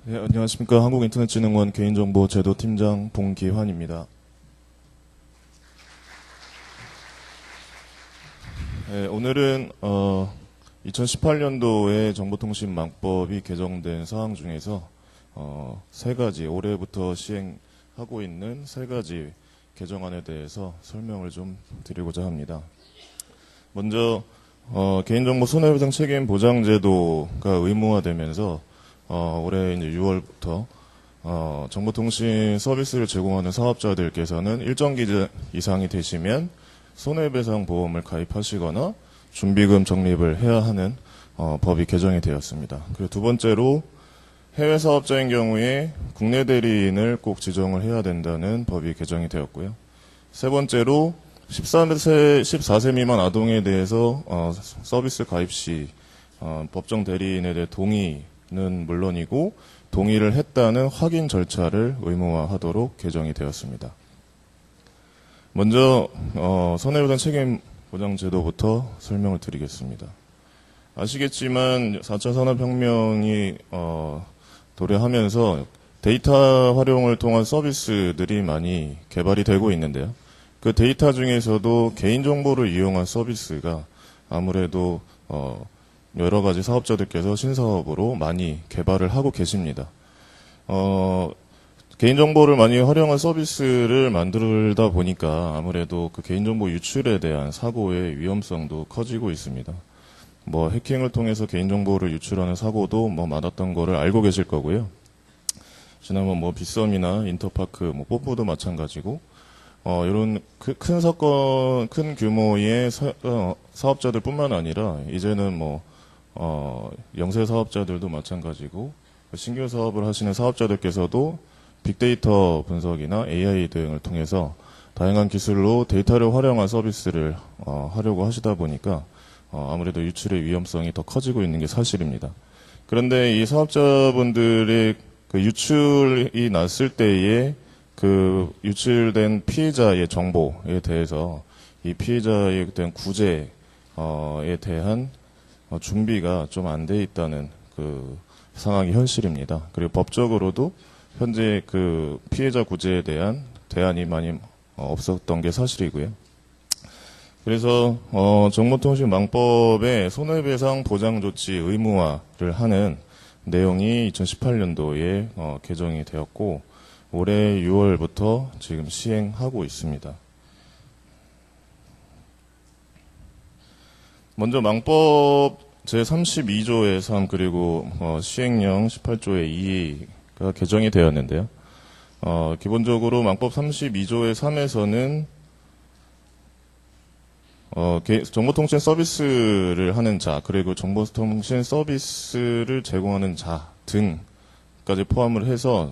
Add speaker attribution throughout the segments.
Speaker 1: 네, 안녕하십니까. 한국인터넷진흥원 개인정보제도팀장 봉기환입니다. 네, 오늘은 2018년도에 정보통신망법이 개정된 사항 중에서 세 가지, 올해부터 시행하고 있는 세 가지 개정안에 대해서 설명을 좀 드리고자 합니다. 먼저 개인정보 손해배상 책임 보장제도가 의무화되면서 올해 이제 6월부터 정보통신 서비스를 제공하는 사업자들께서는 일정 기준 이상이 되시면 손해배상 보험을 가입하시거나 준비금 적립을 해야 하는 법이 개정이 되었습니다. 그리고 두 번째로 해외 사업자인 경우에 국내 대리인을 꼭 지정을 해야 된다는 법이 개정이 되었고요. 세 번째로 14세 미만 아동에 대해서 서비스 가입 시 법정 대리인에 대해 동의는 물론이고 동의를 했다는 확인 절차를 의무화하도록 개정이 되었습니다. 먼저 손해배상 책임 보장 제도부터 설명을 드리겠습니다. 아시겠지만 4차 산업혁명이 도래하면서 데이터 활용을 통한 서비스들이 많이 개발이 되고 있는데요. 그 데이터 중에서도 개인정보를 이용한 서비스가 아무래도 여러 가지 사업자들께서 신사업으로 많이 개발을 하고 계십니다. 개인정보를 많이 활용한 서비스를 만들다 보니까 아무래도 그 개인정보 유출에 대한 사고의 위험성도 커지고 있습니다. 해킹을 통해서 개인정보를 유출하는 사고도 많았던 거를 알고 계실 거고요. 지난번 빗썸이나 인터파크, 뽀뽀도 마찬가지고, 이런 큰 사건, 큰 규모의 사업자들 뿐만 아니라, 이제는 영세 사업자들도 마찬가지고, 신규 사업을 하시는 사업자들께서도 빅데이터 분석이나 AI 등을 통해서 다양한 기술로 데이터를 활용한 서비스를 하려고 하시다 보니까, 아무래도 유출의 위험성이 더 커지고 있는 게 사실입니다. 그런데 이 사업자분들의 그 유출이 났을 때에 그 유출된 피해자의 정보에 대해서 이 피해자에 대한 구제에 대한 준비가 좀 안 돼 있다는 그 상황이 현실입니다. 그리고 법적으로도 현재 그 피해자 구제에 대한 대안이 많이 없었던 게 사실이고요. 그래서 정보통신망법의 손해배상 보장조치 의무화를 하는 내용이 2018년도에 개정이 되었고 올해 6월부터 지금 시행하고 있습니다. 먼저 망법 제32조의 3 그리고 시행령 18조의 2가 개정이 되었는데요. 기본적으로 망법 32조의 3에서는 정보통신 서비스를 하는 자, 그리고 정보통신 서비스를 제공하는 자 등까지 포함을 해서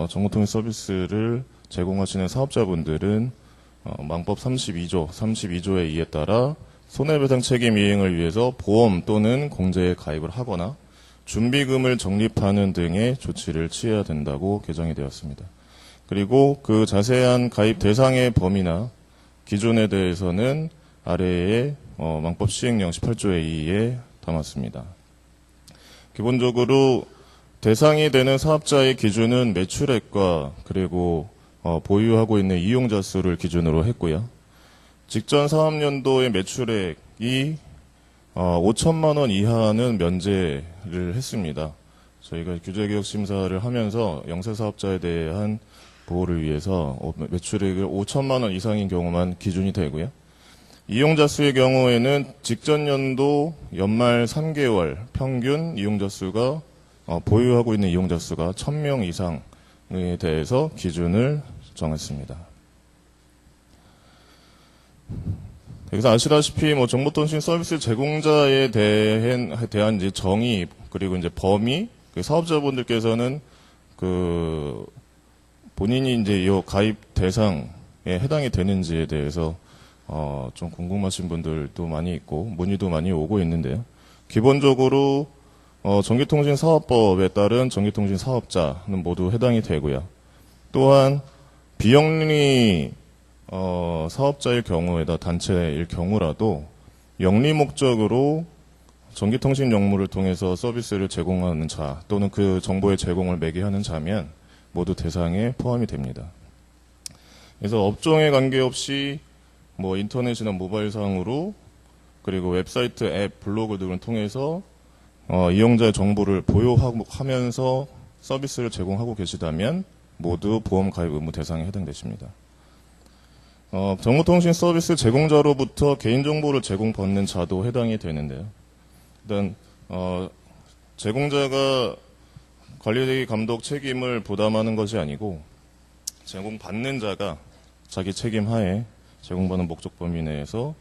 Speaker 1: 정보통신 서비스를 제공하시는 사업자분들은 망법 32조에 의해 따라 손해배상 책임 이행을 위해서 보험 또는 공제에 가입을 하거나 준비금을 적립하는 등의 조치를 취해야 된다고 개정이 되었습니다. 그리고 그 자세한 가입 대상의 범위나 기준에 대해서는 아래에 망법 시행령 18조의 2에 담았습니다. 기본적으로 대상이 되는 사업자의 기준은 매출액과 그리고 보유하고 있는 이용자 수를 기준으로 했고요. 직전 사업연도의 매출액이 5천만 원 이하는 면제를 했습니다. 저희가 규제개혁 심사를 하면서 영세사업자에 대한 보호를 위해서 매출액을 5천만 원 이상인 경우만 기준이 되고요. 이용자 수의 경우에는 직전 연도 연말 3개월 평균 이용자 수가 보유하고 있는 이용자 수가 1,000명 이상에 대해서 기준을 정했습니다. 여기서 아시다시피 정보통신 서비스 제공자에 대한 이제 정의 그리고 이제 범위 그 사업자분들께서는 그 본인이 이제 이 가입 대상에 해당이 되는지에 대해서 좀 궁금하신 분들도 많이 있고 문의도 많이 오고 있는데요. 기본적으로 전기통신사업법에 따른 전기통신 사업자는 모두 해당이 되고요. 또한 비영리 사업자일 경우에다 단체일 경우라도 영리 목적으로 전기통신 역물을 통해서 서비스를 제공하는 자 또는 그 정보의 제공을 매개하는 자면 모두 대상에 포함이 됩니다. 그래서 업종에 관계없이 뭐 인터넷이나 모바일상으로 그리고 웹사이트, 앱, 블로그 등을 통해서 이용자의 정보를 보유하면서 서비스를 제공하고 계시다면 모두 보험 가입 의무 대상에 해당되십니다. 정보통신 서비스 제공자로부터 개인정보를 제공받는 자도 해당이 되는데요. 일단 제공자가 관리 감독 책임을 부담하는 것이 아니고 제공받는 자가 자기 책임 하에 제공받는 목적 범위 내에서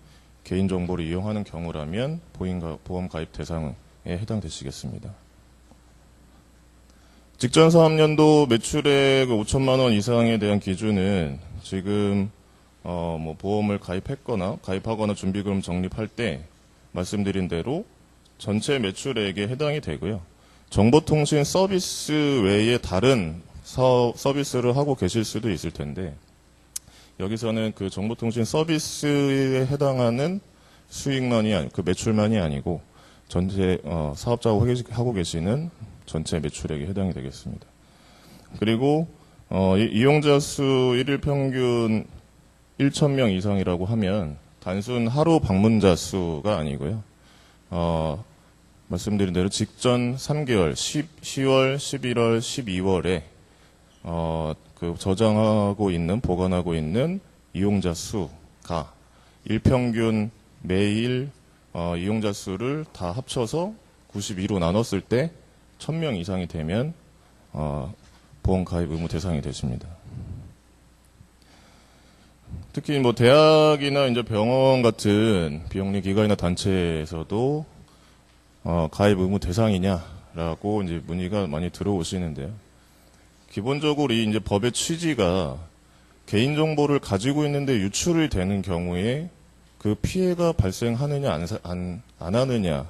Speaker 1: 개인정보를 이용하는 경우라면 보험 가입 대상에 해당되시겠습니다. 직전 사업년도 매출액 5천만 원 이상에 대한 기준은 지금 뭐 보험을 가입하거나 준비금 적립할 때 말씀드린 대로 전체 매출액에 해당이 되고요. 정보통신 서비스 외에 다른 서비스를 하고 계실 수도 있을 텐데 여기서는 그 정보통신 서비스에 해당하는 수익만이 그 매출만이 아니고 전체 사업자가 하고 계시는 전체 매출액에 해당이 되겠습니다. 그리고 이용자 수 1일 평균 1,000명 이상이라고 하면 단순 하루 방문자 수가 아니고요. 말씀드린 대로 직전 3개월 10월, 11월, 12월에 그 저장하고 있는 보관하고 있는 이용자 수가 일평균 매일 이용자 수를 다 합쳐서 92로 나눴을 때 1,000명 이상이 되면 보험 가입 의무 대상이 되십니다. 특히 뭐 대학이나 이제 병원 같은 비영리 기관이나 단체에서도 가입 의무 대상이냐라고 이제 문의가 많이 들어오시는데요. 기본적으로 이 이제 법의 취지가 개인정보를 가지고 있는데 유출이 되는 경우에 그 피해가 발생하느냐 안 하느냐를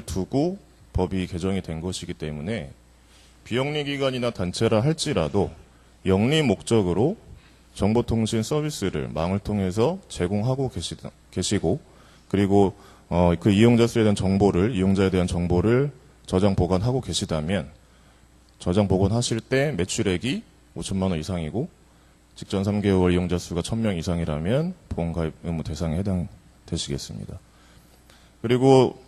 Speaker 1: 두고 법이 개정이 된 것이기 때문에 비영리기관이나 단체라 할지라도 영리 목적으로 정보통신 서비스를 망을 통해서 제공하고 계시고 그리고 그 이용자에 대한 정보를 저장 보관하고 계시다면 저장 보관하실 때 매출액이 5천만 원 이상이고 직전 3개월 이용자 수가 1,000명 이상이라면 보험 가입 의무 대상에 해당되시겠습니다. 그리고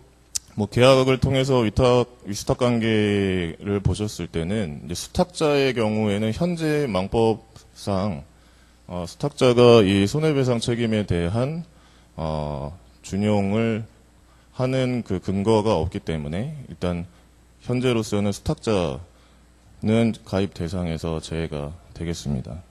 Speaker 1: 뭐 계약을 통해서 위탁 관계를 보셨을 때는 이제 수탁자의 경우에는 현재 망법상 수탁자가 이 손해배상 책임에 대한 준용을 하는 그 근거가 없기 때문에 일단 현재로서는 수탁자는 가입 대상에서 제외가 되겠습니다.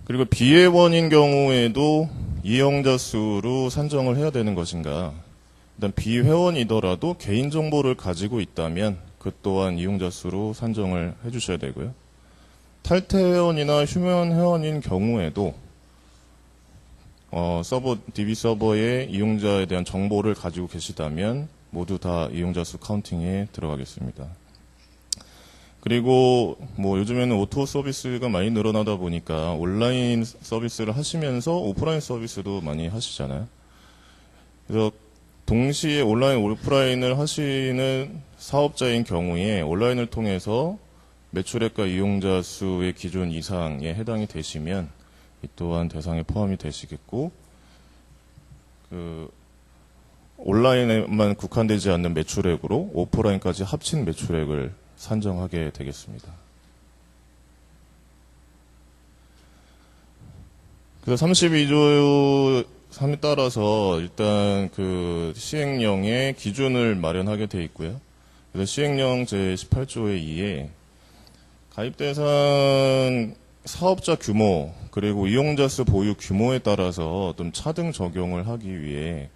Speaker 1: 그리고 비회원인 경우에도 이용자 수로 산정을 해야 되는 것인가? 일단 비회원이더라도 개인정보를 가지고 있다면 그 또한 이용자 수로 산정을 해주셔야 되고요. 탈퇴회원이나 휴면 회원인 경우에도 DB 서버에 이용자에 대한 정보를 가지고 계시다면 모두 다 이용자 수 카운팅에 들어가겠습니다. 그리고 뭐 요즘에는 오토 서비스가 많이 늘어나다 보니까 온라인 서비스를 하시면서 오프라인 서비스도 많이 하시잖아요. 그래서 동시에 온라인, 오프라인을 하시는 사업자인 경우에 온라인을 통해서 매출액과 이용자 수의 기준 이상에 해당이 되시면 이 또한 대상에 포함이 되시겠고, 온라인에만 국한되지 않는 매출액으로 오프라인까지 합친 매출액을 산정하게 되겠습니다. 그래서 32조 3에 따라서 일단 그 시행령의 기준을 마련하게 되어 있고요. 그래서 시행령 제18조의 2에 가입 대상 사업자 규모 그리고 이용자 수 보유 규모에 따라서 좀 차등 적용을 하기 위해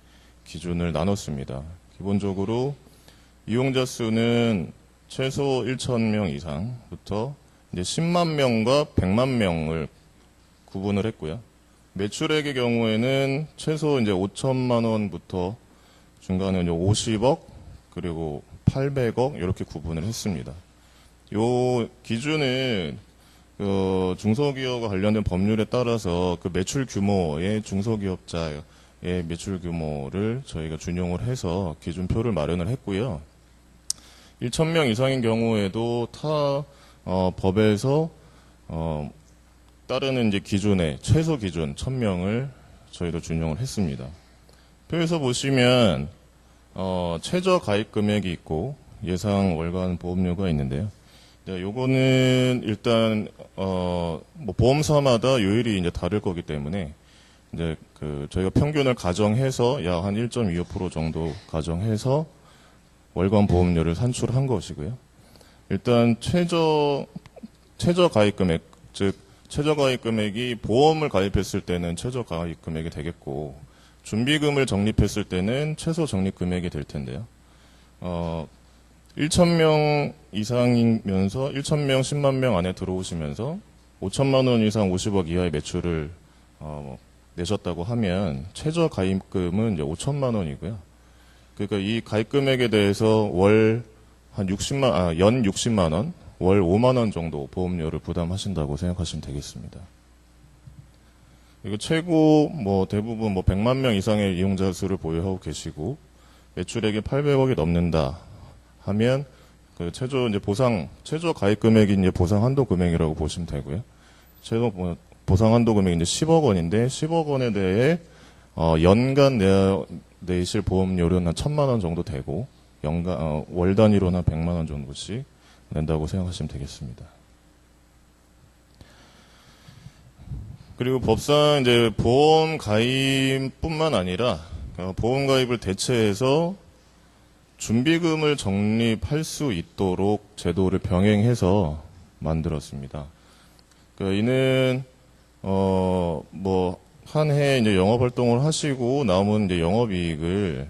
Speaker 1: 기준을 나눴습니다. 기본적으로 이용자 수는 최소 1,000명 이상부터 이제 10만 명과 100만 명을 구분을 했고요. 매출액의 경우에는 최소 이제 5천만 원부터 중간에 이제 50억 그리고 800억 이렇게 구분을 했습니다. 요 기준은 중소기업과 관련된 법률에 따라서 그 매출 규모의 중소기업자의 매출 규모를 저희가 준용을 해서 기준표를 마련을 했고요. 1,000명 이상인 경우에도 타 법에서 따르는 이제 기준의 최소 기준 1,000명을 저희도 준용을 했습니다. 표에서 보시면 최저 가입 금액이 있고 예상 월간 보험료가 있는데요. 요거는 일단 뭐 보험사마다 요율이 이제 다를 거기 때문에 이제 저희가 평균을 가정해서 약 한 1.25% 정도 가정해서 월간 보험료를 산출한 것이고요. 일단 최저 가입 금액, 즉 최저 가입 금액이 보험을 가입했을 때는 최저 가입 금액이 되겠고 준비금을 적립했을 때는 최소 적립 금액이 될 텐데요. 1,000명 이상이면서 1,000명, 10만 명 안에 들어오시면서 5천만 원 이상 50억 이하의 매출을 내셨다고 하면 최저 가입금은 이제 5천만 원이고요. 그러니까 이 가입 금액에 대해서 연 60만 원, 월 5만 원 정도 보험료를 부담하신다고 생각하시면 되겠습니다. 그리고 최고 대부분 100만 명 이상의 이용자 수를 보유하고 계시고 매출액이 800억이 넘는다 하면 최저 가입 금액이 이제 보상 한도 금액이라고 보시면 되고요. 최소 보상 한도 금액이 이제 10억 원인데 10억 원에 대해 연간 내실 보험료는 한 1,000만 원 정도 되고 월 단위로는 한 100만 원 정도씩 낸다고 생각하시면 되겠습니다. 그리고 법상 이제 보험 가입뿐만 아니라 보험 가입을 대체해서 준비금을 적립할 수 있도록 제도를 병행해서 만들었습니다. 이는 한 해 이제 영업 활동을 하시고 남은 이제 영업이익을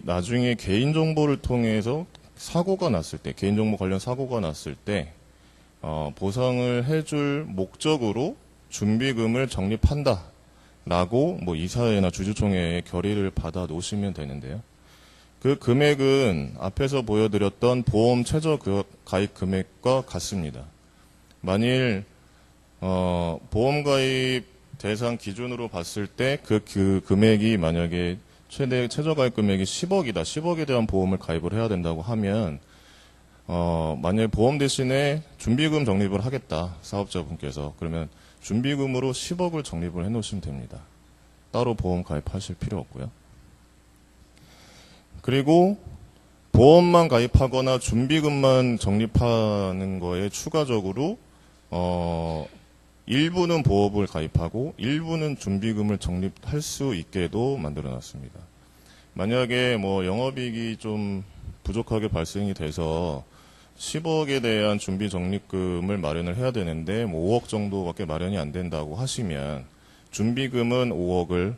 Speaker 1: 나중에 개인정보를 통해서 사고가 났을 때, 개인정보 관련 사고가 났을 때 보상을 해줄 목적으로 준비금을 적립한다라고 이사회나 주주총회에 결의를 받아 놓으시면 되는데요. 그 금액은 앞에서 보여드렸던 보험 최저 가입 금액과 같습니다. 만일 보험 가입 대상 기준으로 봤을 때 그 금액이 만약에 최저 가입 금액이 10억이다. 10억에 대한 보험을 가입을 해야 된다고 하면 만약에 보험 대신에 준비금 적립을 하겠다. 사업자분께서. 그러면 준비금으로 10억을 적립을 해놓으시면 됩니다. 따로 보험 가입하실 필요 없고요. 그리고 보험만 가입하거나 준비금만 적립하는 거에 추가적으로 일부는 보험을 가입하고 일부는 준비금을 적립할 수 있게도 만들어놨습니다. 만약에 영업이익이 좀 부족하게 발생이 돼서 10억에 대한 준비 적립금을 마련을 해야 되는데 5억 정도밖에 마련이 안 된다고 하시면 준비금은 5억을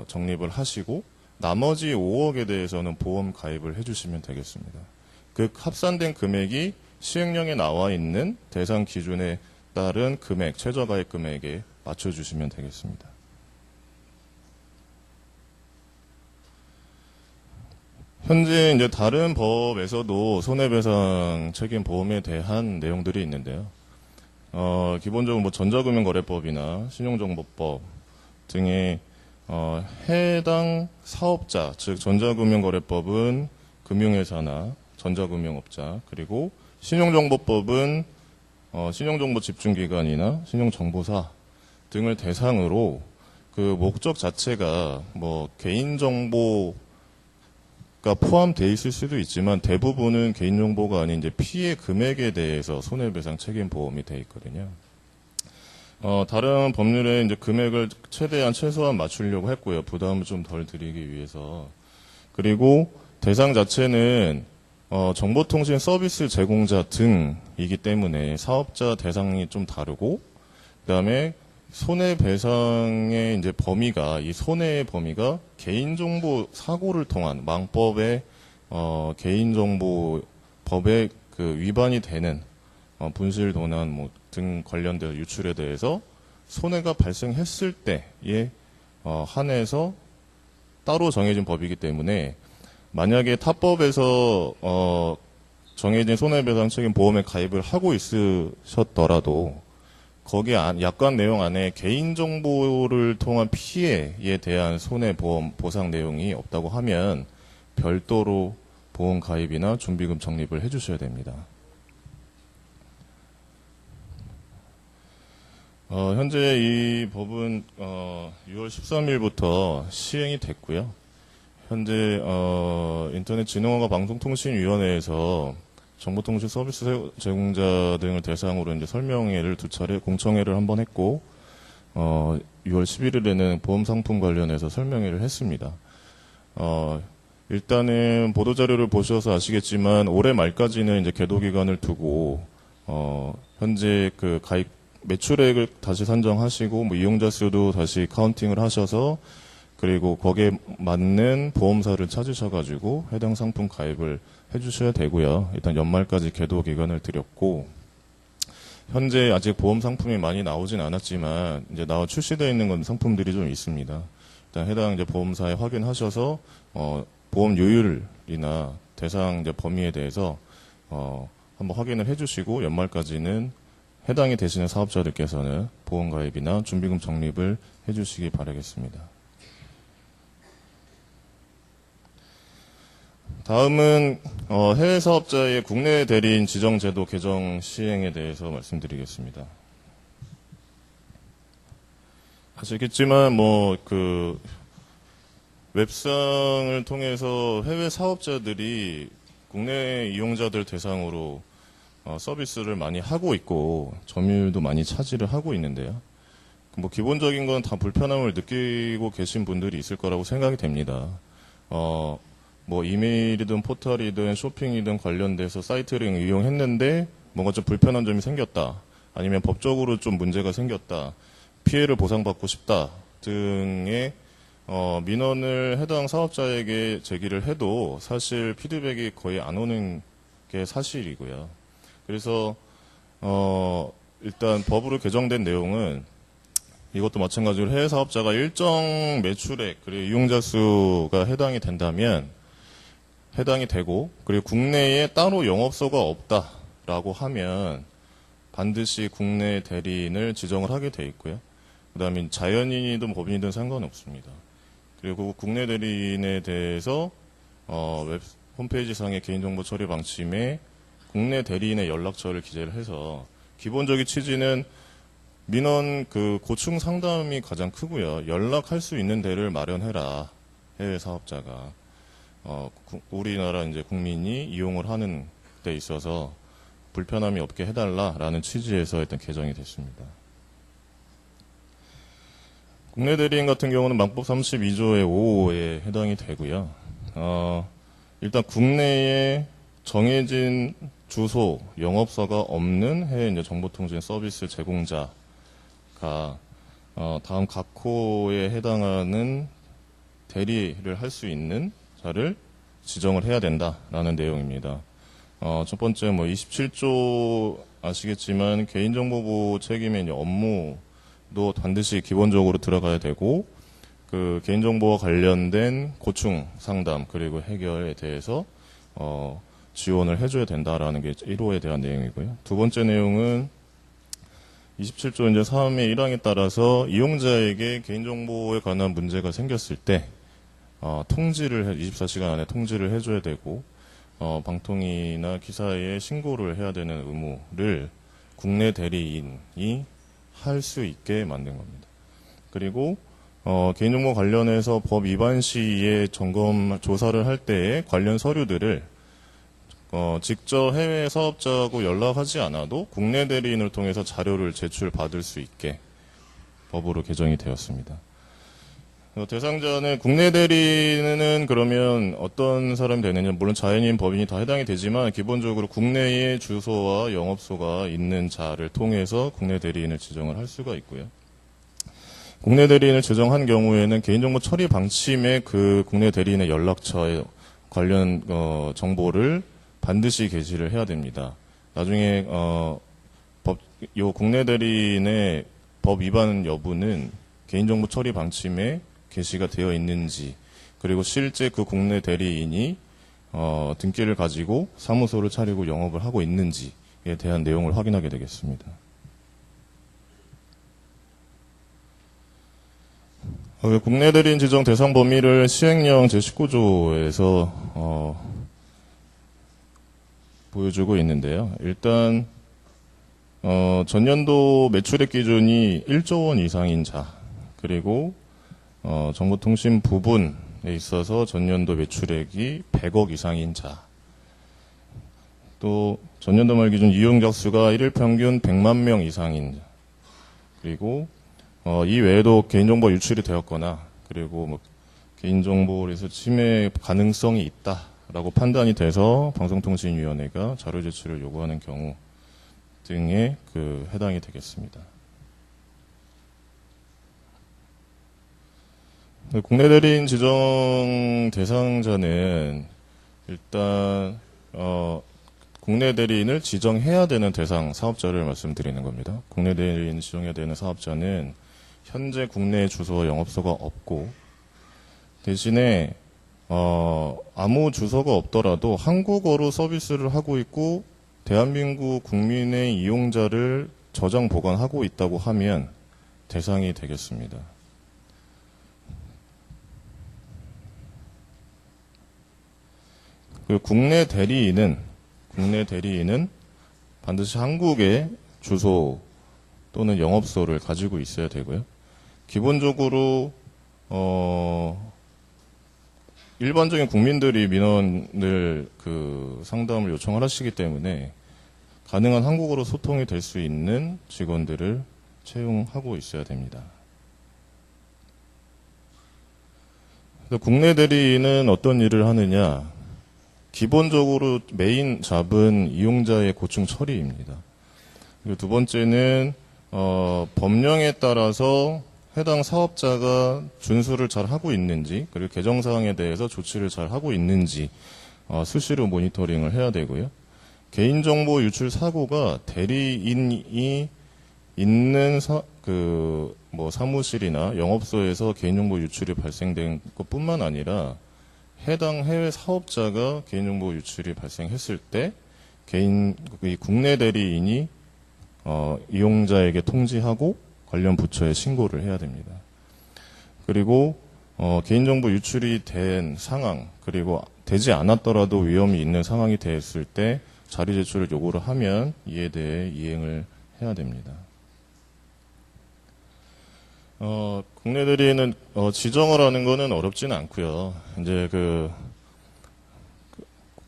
Speaker 1: 적립을 하시고 나머지 5억에 대해서는 보험 가입을 해주시면 되겠습니다. 그 합산된 금액이 시행령에 나와 있는 대상 기준에 따른 금액, 최저 가입 금액에 맞춰주시면 되겠습니다. 현재 이제 다른 법에서도 손해배상 책임 보험에 대한 내용들이 있는데요. 기본적으로 전자금융거래법이나 신용정보법 등의 해당 사업자, 즉 전자금융거래법은 금융회사나 전자금융업자, 그리고 신용정보법은 신용정보 집중기관이나 신용정보사 등을 대상으로 그 목적 자체가 개인정보가 포함되어 있을 수도 있지만 대부분은 개인정보가 아닌 이제 피해 금액에 대해서 손해배상 책임 보험이 되어 있거든요. 다른 법률에 이제 금액을 최대한 최소한 맞추려고 했고요. 부담을 좀 덜 드리기 위해서. 그리고 대상 자체는 정보통신 서비스 제공자 등이기 때문에 사업자 대상이 좀 다르고, 그다음에 손해배상의 이제 범위가, 이 손해의 범위가 개인정보 사고를 통한 망법의 개인정보법에 위반이 되는 분실, 도난 등 관련된 유출에 대해서 손해가 발생했을 때에 한해서 따로 정해진 법이기 때문에 만약에 타법에서 정해진 손해배상 책임 보험에 가입을 하고 있으셨더라도 거기 약관 내용 안에 개인정보를 통한 피해에 대한 손해보험 보상 내용이 없다고 하면 별도로 보험 가입이나 준비금 적립을 해주셔야 됩니다. 현재 이 법은 6월 13일부터 시행이 됐고요. 현재 인터넷진흥원과 방송통신위원회에서 정보통신 서비스 제공자 등을 대상으로 이제 설명회를 2차례 공청회를 한번 했고 6월 11일에는 보험 상품 관련해서 설명회를 했습니다. 일단은 보도자료를 보셔서 아시겠지만 올해 말까지는 이제 계도 기간을 두고 현재 그 가입 매출액을 다시 산정하시고 뭐 이용자 수도 다시 카운팅을 하셔서 그리고 거기에 맞는 보험사를 찾으셔가지고 해당 상품 가입을 해주셔야 되고요. 일단 연말까지 계도 기간을 드렸고 현재 아직 보험 상품이 많이 나오진 않았지만 이제 출시되어 있는 건 상품들이 좀 있습니다. 일단 해당 이제 보험사에 확인하셔서 보험 요율이나 대상 이제 범위에 대해서 한번 확인을 해주시고 연말까지는 해당이 되시는 사업자들께서는 보험 가입이나 준비금 적립을 해주시기 바라겠습니다. 다음은 해외 사업자의 국내 대리인 지정 제도 개정 시행에 대해서 말씀드리겠습니다. 아시겠지만 웹상을 통해서 해외 사업자들이 국내 이용자들 대상으로 서비스를 많이 하고 있고 점유율도 많이 차지를 하고 있는데요. 기본적인 건 다 불편함을 느끼고 계신 분들이 있을 거라고 생각이 됩니다. 이메일이든 포털이든 쇼핑이든 관련돼서 사이트를 이용했는데 뭔가 좀 불편한 점이 생겼다. 아니면 법적으로 좀 문제가 생겼다. 피해를 보상받고 싶다. 등의 민원을 해당 사업자에게 제기를 해도 사실 피드백이 거의 안 오는 게 사실이고요. 그래서 일단 법으로 개정된 내용은 이것도 마찬가지로 해외 사업자가 일정 매출액 그리고 이용자 수가 해당이 된다면 해당이 되고 그리고 국내에 따로 영업소가 없다라고 하면 반드시 국내 대리인을 지정을 하게 돼 있고요. 그 다음에 자연인이든 법인이든 상관없습니다. 그리고 국내 대리인에 대해서 홈페이지상의 개인정보 처리 방침에 국내 대리인의 연락처를 기재를 해서 기본적인 취지는 민원 고충 상담이 가장 크고요. 연락할 수 있는 데를 마련해라. 해외 사업자가 우리나라 이제 국민이 이용을 하는 데 있어서 불편함이 없게 해달라라는 취지에서 일단 개정이 됐습니다. 국내 대리인 같은 경우는 망법 32조의 5호에 해당이 되고요. 일단 국내에 정해진 주소, 영업소가 없는 해외 이제 정보통신 서비스 제공자가 다음 각 호에 해당하는 대리를 할 수 있는 자를 지정을 해야 된다라는 내용입니다. 첫 번째 27조 아시겠지만 개인정보보호 책임의 이제 업무도 반드시 기본적으로 들어가야 되고 그 개인정보와 관련된 고충 상담 그리고 해결에 대해서 지원을 해줘야 된다라는 게 1호에 대한 내용이고요. 두 번째 내용은 27조 이제 3의 1항에 따라서 이용자에게 개인정보에 관한 문제가 생겼을 때 통지를 24시간 안에 통지를 해줘야 되고 방통위나 기사에 신고를 해야 되는 의무를 국내 대리인이 할 수 있게 만든 겁니다. 그리고 개인정보 관련해서 법 위반 시에 점검 조사를 할 때에 관련 서류들을 직접 해외 사업자하고 연락하지 않아도 국내 대리인을 통해서 자료를 제출받을 수 있게 법으로 개정이 되었습니다. 대상자는 국내 대리인은 그러면 어떤 사람이 되느냐, 물론 자연인, 법인이 다 해당이 되지만 기본적으로 국내에 주소와 영업소가 있는 자를 통해서 국내 대리인을 지정을 할 수가 있고요. 국내 대리인을 지정한 경우에는 개인정보 처리 방침에 그 국내 대리인의 연락처에 관련 정보를 반드시 게시를 해야 됩니다. 나중에 요 국내 대리인의 법 위반 여부는 개인정보 처리 방침에 게시가 되어 있는지 그리고 실제 그 국내 대리인이 등기를 가지고 사무소를 차리고 영업을 하고 있는지에 대한 내용을 확인하게 되겠습니다. 국내 대리인 지정 대상 범위를 시행령 제19조에서 보여주고 있는데요. 일단 전년도 매출액 기준이 1조 원 이상인 자, 그리고 정보통신 부분에 있어서 전년도 매출액이 100억 이상인 자, 또 전년도 말 기준 이용자 수가 1일 평균 100만 명 이상인 자, 그리고 이 외에도 개인정보 유출이 되었거나 그리고 뭐 개인정보에서 침해 가능성이 있다라고 판단이 돼서 방송통신위원회가 자료 제출을 요구하는 경우 등에 해당이 되겠습니다. 국내 대리인 지정 대상자는 일단 국내 대리인을 지정해야 되는 대상 사업자를 말씀드리는 겁니다. 국내 대리인 지정해야 되는 사업자는 현재 국내 주소와 영업소가 없고 대신에 아무 주소가 없더라도 한국어로 서비스를 하고 있고 대한민국 국민의 이용자를 저장 보관하고 있다고 하면 대상이 되겠습니다. 국내 대리인은 반드시 한국의 주소 또는 영업소를 가지고 있어야 되고요. 기본적으로 일반적인 국민들이 민원을 상담을 요청을 하시기 때문에 가능한 한국어로 소통이 될 수 있는 직원들을 채용하고 있어야 됩니다. 국내 대리인은 어떤 일을 하느냐? 기본적으로 메인 잡은 이용자의 고충 처리입니다. 그리고 두 번째는 법령에 따라서 해당 사업자가 준수를 잘 하고 있는지, 그리고 개정사항에 대해서 조치를 잘 하고 있는지 수시로 모니터링을 해야 되고요. 개인정보 유출 사고가 대리인이 있는 사무실이나 영업소에서 개인정보 유출이 발생된 것뿐만 아니라 해당 해외 사업자가 개인정보 유출이 발생했을 때 이 국내 대리인이 이용자에게 통지하고 관련 부처에 신고를 해야 됩니다. 그리고 개인정보 유출이 된 상황, 그리고 되지 않았더라도 위험이 있는 상황이 됐을 때 자료 제출을 요구를 하면 이에 대해 이행을 해야 됩니다. 국내 대리인은 지정을 하는 거는 어렵지는 않고요. 이제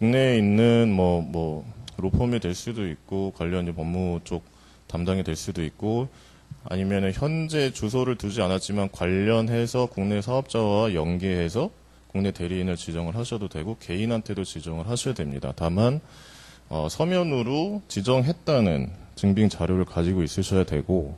Speaker 1: 국내에 있는 로펌이 될 수도 있고 관련 법무 쪽 담당이 될 수도 있고 아니면 현재 주소를 두지 않았지만 관련해서 국내 사업자와 연계해서 국내 대리인을 지정을 하셔도 되고 개인한테도 지정을 하셔야 됩니다. 다만 서면으로 지정했다는 증빙 자료를 가지고 있으셔야 되고,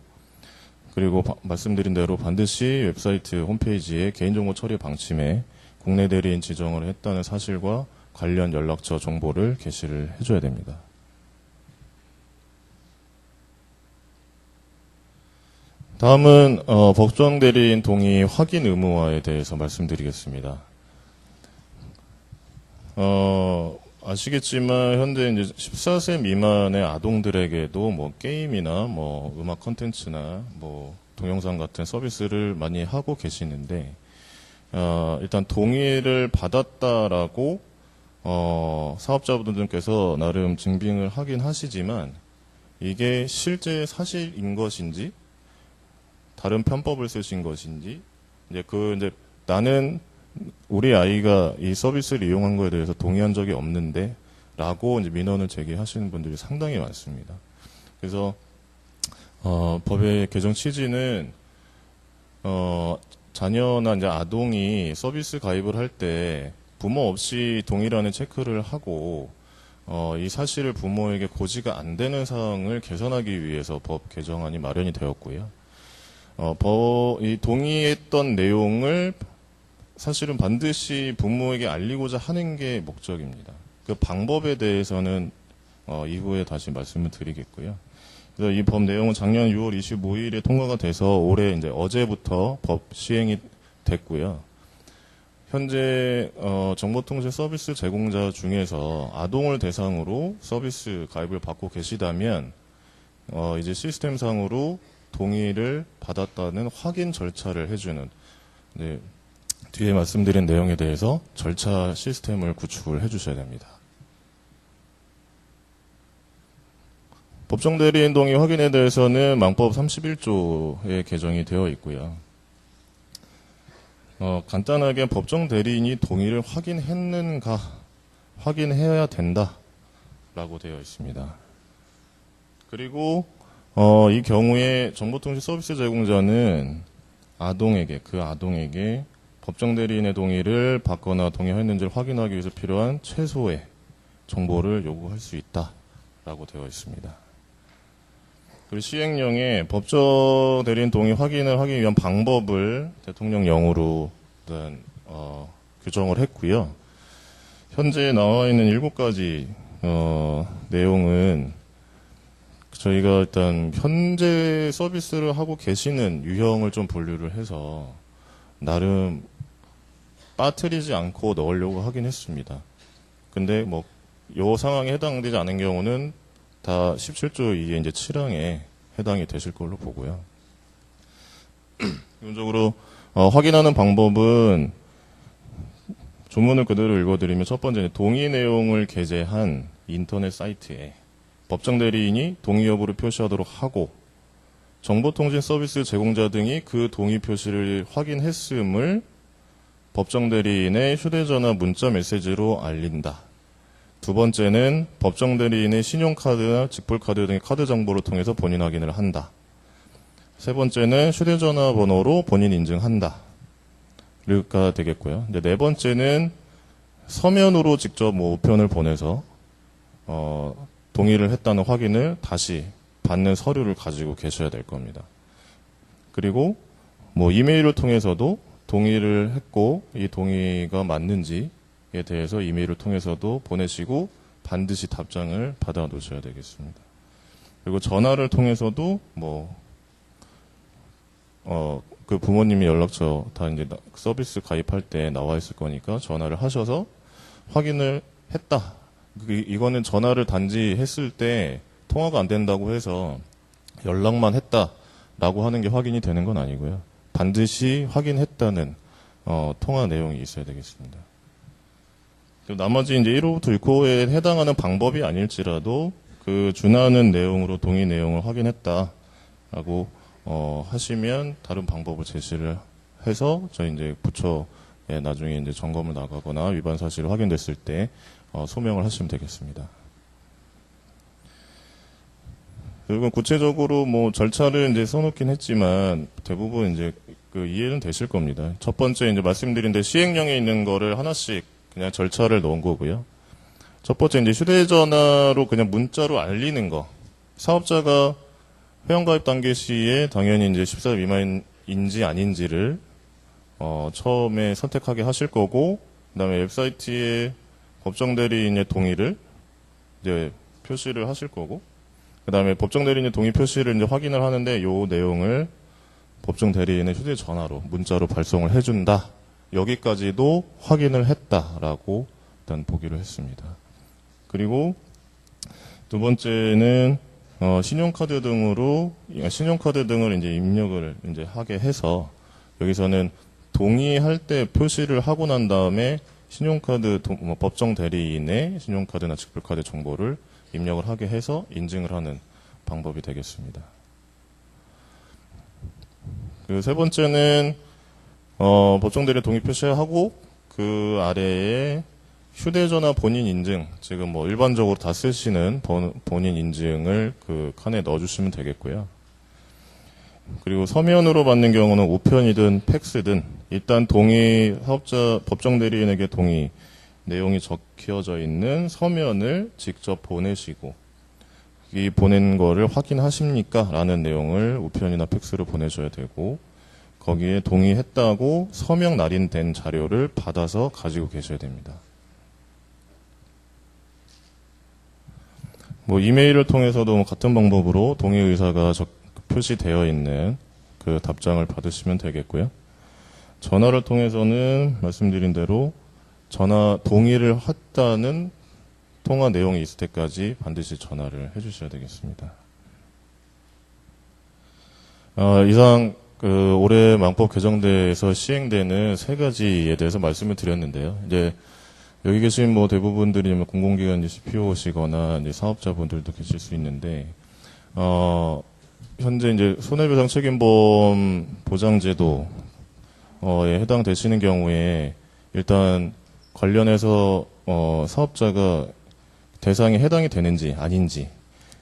Speaker 1: 그리고 말씀드린 대로 반드시 웹사이트 홈페이지에 개인정보 처리 방침에 국내 대리인 지정을 했다는 사실과 관련 연락처 정보를 게시를 해줘야 됩니다. 다음은 법정 대리인 동의 확인 의무화에 대해서 말씀드리겠습니다. 아시겠지만 현재 이제 14세 미만의 아동들에게도 게임이나 음악 콘텐츠나 동영상 같은 서비스를 많이 하고 계시는데 일단 동의를 받았다라고 사업자분들께서 나름 증빙을 하긴 하시지만 이게 실제 사실인 것인지 다른 편법을 쓰신 것인지 이제 나는 우리 아이가 이 서비스를 이용한 거에 대해서 동의한 적이 없는데 라고 이제 민원을 제기하시는 분들이 상당히 많습니다. 그래서 법의 개정 취지는 자녀나 이제 아동이 서비스 가입을 할 때 부모 없이 동의라는 체크를 하고 이 사실을 부모에게 고지가 안 되는 사항을 개선하기 위해서 법 개정안이 마련이 되었고요. 이 동의했던 내용을 사실은 반드시 부모에게 알리고자 하는 게 목적입니다. 그 방법에 대해서는 이후에 다시 말씀을 드리겠고요. 그래서 이 법 내용은 작년 6월 25일에 통과가 돼서 올해 이제 어제부터 법 시행이 됐고요. 현재 정보통신 서비스 제공자 중에서 아동을 대상으로 서비스 가입을 받고 계시다면 이제 시스템상으로 동의를 받았다는 확인 절차를 해주는 네, 뒤에 말씀드린 내용에 대해서 절차 시스템을 구축을 해주셔야 됩니다. 법정대리인 동의 확인에 대해서는 망법 31조에 개정이 되어 있고요. 간단하게 법정대리인이 동의를 확인했는가 확인해야 된다라고 되어 있습니다. 그리고 이 경우에 정보통신 서비스 제공자는 그 아동에게 법정대리인의 동의를 받거나 동의했는지를 확인하기 위해서 필요한 최소의 정보를 요구할 수 있다라고 되어 있습니다. 그리고 시행령에 법정대리인 동의 확인을 하기 위한 방법을 대통령령으로 일단 규정을 했고요. 현재 나와 있는 7가지 내용은 저희가 일단 현재 서비스를 하고 계시는 유형을 좀 분류를 해서 나름 빠뜨리지 않고 넣으려고 하긴 했습니다. 근데 요 상황에 해당되지 않은 경우는 다 17조 2의 이제 7항에 해당이 되실 걸로 보고요. 기본적으로 확인하는 방법은 조문을 그대로 읽어드리면 첫 번째는 동의 내용을 게재한 인터넷 사이트에 법정대리인이 동의 여부를 표시하도록 하고 정보통신 서비스 제공자 등이 그 동의 표시를 확인했음을 법정대리인의 휴대전화 문자 메시지로 알린다. 두 번째는 법정대리인의 신용카드나 직불카드 등의 카드 정보를 통해서 본인 확인을 한다. 세 번째는 휴대전화 번호로 본인 인증한다. 가 되겠고요. 이제 네 번째는 서면으로 직접 우편을 보내서 동의를 했다는 확인을 다시 받는 서류를 가지고 계셔야 될 겁니다. 그리고 이메일을 통해서도 동의를 했고 이 동의가 맞는지에 대해서 이메일을 통해서도 보내시고 반드시 답장을 받아 놓으셔야 되겠습니다. 그리고 전화를 통해서도 그 부모님이 연락처 다 이제 서비스 가입할 때 나와 있을 거니까 전화를 하셔서 확인을 했다. 이거는 전화를 단지 했을 때 통화가 안 된다고 해서 연락만 했다라고 하는 게 확인이 되는 건 아니고요. 반드시 확인했다는 통화 내용이 있어야 되겠습니다. 나머지 이제 1호부터 6호에 해당하는 방법이 아닐지라도 그 준하는 내용으로 동의 내용을 확인했다라고 하시면 다른 방법을 제시를 해서 저희 이제 부처에 나중에 이제 점검을 나가거나 위반 사실이 확인됐을 때 소명을 하시면 되겠습니다. 그리고 구체적으로 절차를 이제 써놓긴 했지만 대부분 이제 이해는 되실 겁니다. 첫 번째 이제 말씀드린 데 시행령에 있는 거를 하나씩 그냥 절차를 넣은 거고요. 첫 번째 이제 휴대전화로 그냥 문자로 알리는 거. 사업자가 회원가입 단계 시에 당연히 이제 14세 미만인지 아닌지를 처음에 선택하게 하실 거고, 그다음에 웹사이트에 법정대리인의 동의를 이제 표시를 하실 거고, 그다음에 법정대리인의 동의 표시를 이제 확인을 하는데 요 내용을 법정대리인의 휴대전화로 문자로 발송을 해준다. 여기까지도 확인을 했다라고 일단 보기로 했습니다. 그리고 두 번째는 신용카드 등을 이제 입력을 이제 하게 해서 여기서는 동의할 때 표시를 하고 난 다음에 신용카드 법정 대리인의 신용카드나 직불카드 정보를 입력을 하게 해서 인증을 하는 방법이 되겠습니다. 그 세 번째는 법정 대리인 동의 표시하고 그 아래에 휴대전화 본인 인증, 지금 일반적으로 다 쓰시는 본인 인증을 그 칸에 넣어주시면 되겠고요. 그리고 서면으로 받는 경우는 우편이든 팩스든 일단 사업자 법정 대리인에게 동의 내용이 적혀져 있는 서면을 직접 보내시고 이 보낸 거를 확인하십니까? 라는 내용을 우편이나 팩스로 보내셔야 되고 거기에 동의했다고 서명 날인된 자료를 받아서 가지고 계셔야 됩니다. 이메일을 통해서도 같은 방법으로 동의 의사가 표시되어 있는 그 답장을 받으시면 되겠고요. 전화를 통해서는 말씀드린 대로 동의를 했다는 통화 내용이 있을 때까지 반드시 전화를 해주셔야 되겠습니다. 이상 올해 망법 개정돼서 시행되는 세 가지에 대해서 말씀을 드렸는데요. 이제 여기 계신 뭐 대부분들이 공공기관 CPO시거나 이제 사업자분들도 계실 수 있는데, 현재 이제 손해배상 책임보험 보장제도에 해당되시는 경우에 일단 관련해서 사업자가 대상에 해당이 되는지 아닌지,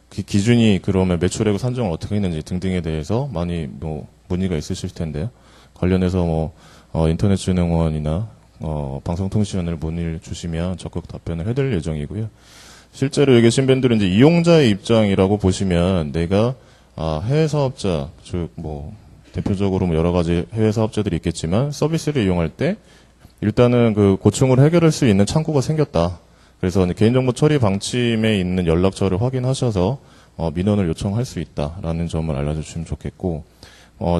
Speaker 1: 그 기준이 그러면 매출액 산정을 어떻게 했는지 등등에 대해서 많이 뭐 문의가 있으실 텐데요. 관련해서 뭐 인터넷진흥원이나 방송통신원을 문의를 주시면 적극 답변을 해드릴 예정이고요. 실제로 여기 계신 분들은 이제 이용자의 입장이라고 보시면 내가 해외 사업자, 즉 뭐 대표적으로 뭐 여러 가지 해외 사업자들이 있겠지만 서비스를 이용할 때 일단은 그 고충을 해결할 수 있는 창구가 생겼다. 그래서 개인정보 처리 방침에 있는 연락처를 확인하셔서 민원을 요청할 수 있다라는 점을 알려주시면 좋겠고,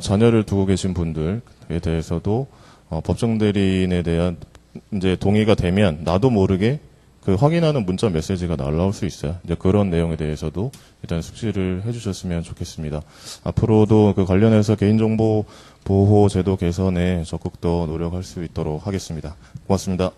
Speaker 1: 자녀를 두고 계신 분들에 대해서도 법정 대리인에 대한 이제 동의가 되면 나도 모르게 그 확인하는 문자 메시지가 날라올 수 있어요. 이제 그런 내용에 대해서도 일단 숙지를 해주셨으면 좋겠습니다. 앞으로도 그 관련해서 개인정보 보호 제도 개선에 적극 더 노력할 수 있도록 하겠습니다. 고맙습니다.